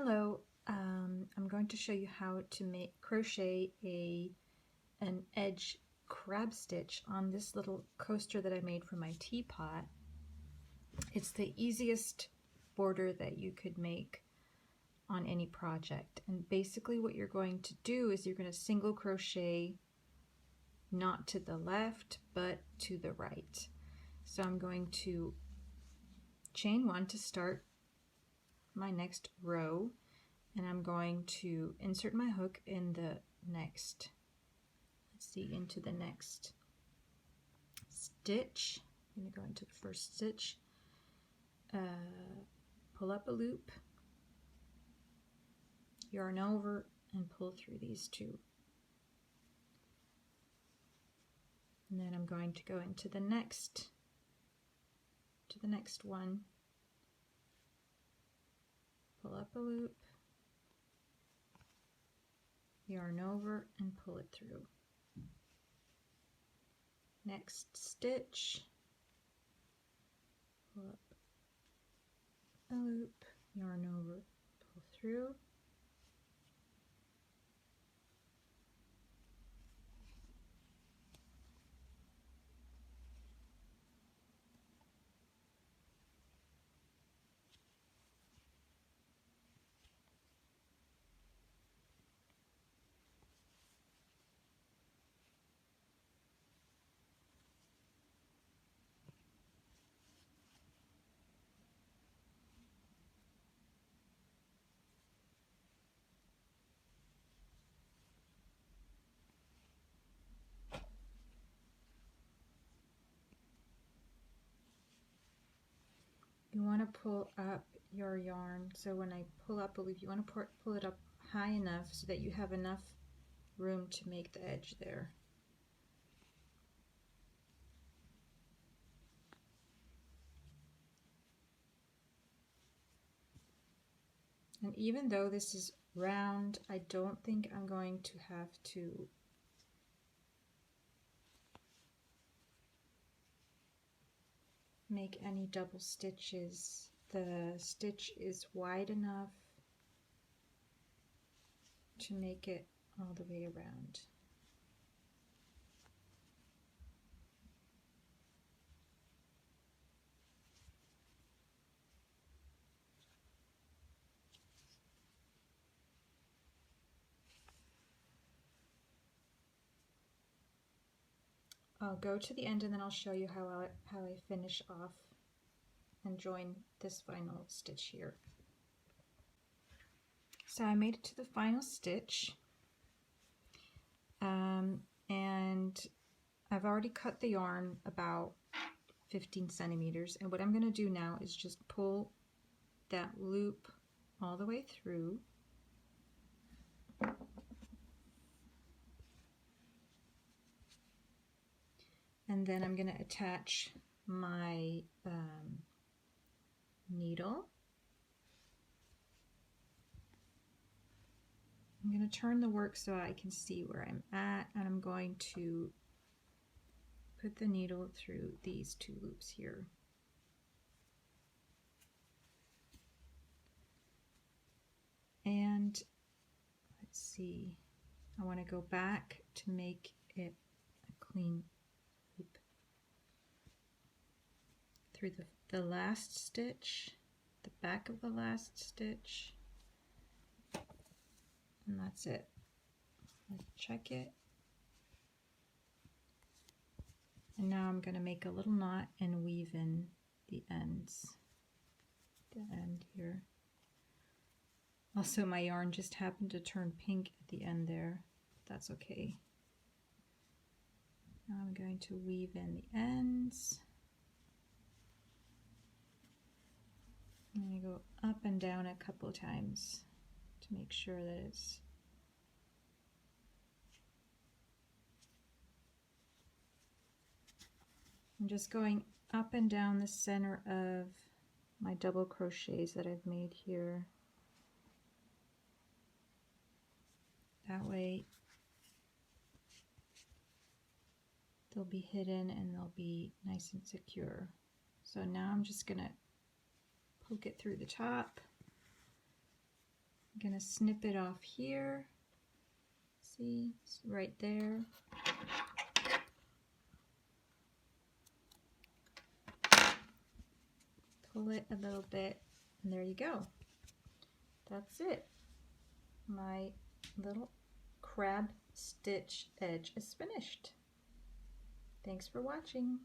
Hello, I'm going to show you how to crochet an edge crab stitch on this little coaster that I made for my teapot. It's the easiest border that you could make on any project, and basically what you're going to do is you're going to single crochet not to the left but to the right. So I'm going to chain one to start my next row, and I'm going to insert my hook in the next, into the next stitch. I'm going to go into the first stitch, pull up a loop, yarn over, and pull through these two. And then I'm going to go into the next one, pull up a loop, yarn over, and pull it through. Next stitch, pull up a loop, yarn over, pull through. You want to pull up your yarn, so when I pull up a loop, you want to pull it up high enough so that you have enough room to make the edge there. And even though this is round, I don't think I'm going to have to make any double stitches. The stitch is wide enough to make it all the way around. I'll go to the end and then I'll show you how I finish off and join this final stitch here. So I made it to the final stitch, and I've already cut the yarn about 15 centimeters, and what I'm going to do now is just pull that loop all the way through. And then I'm going to attach my needle. I'm going to turn the work so I can see where I'm at, and I'm going to put the needle through these two loops here. And let's see, I want to go back to make it a clean loop through the last stitch, the back of the last stitch, and that's it. Let's check it. And now I'm going to make a little knot and weave in the ends, the end here. Also, my yarn just happened to turn pink at the end there. That's okay. Now I'm going to weave in the ends. I'm going to go up and down a couple of times to make sure that it's I'm just going up and down the center of my double crochets that I've made here. That way they'll be hidden and they'll be nice and secure. So now I'm just going to poke it through the top gonna snip it off here. See, it's right there. Pull it a little bit, and there you go. That's it. My little crab stitch edge is finished. Thanks for watching.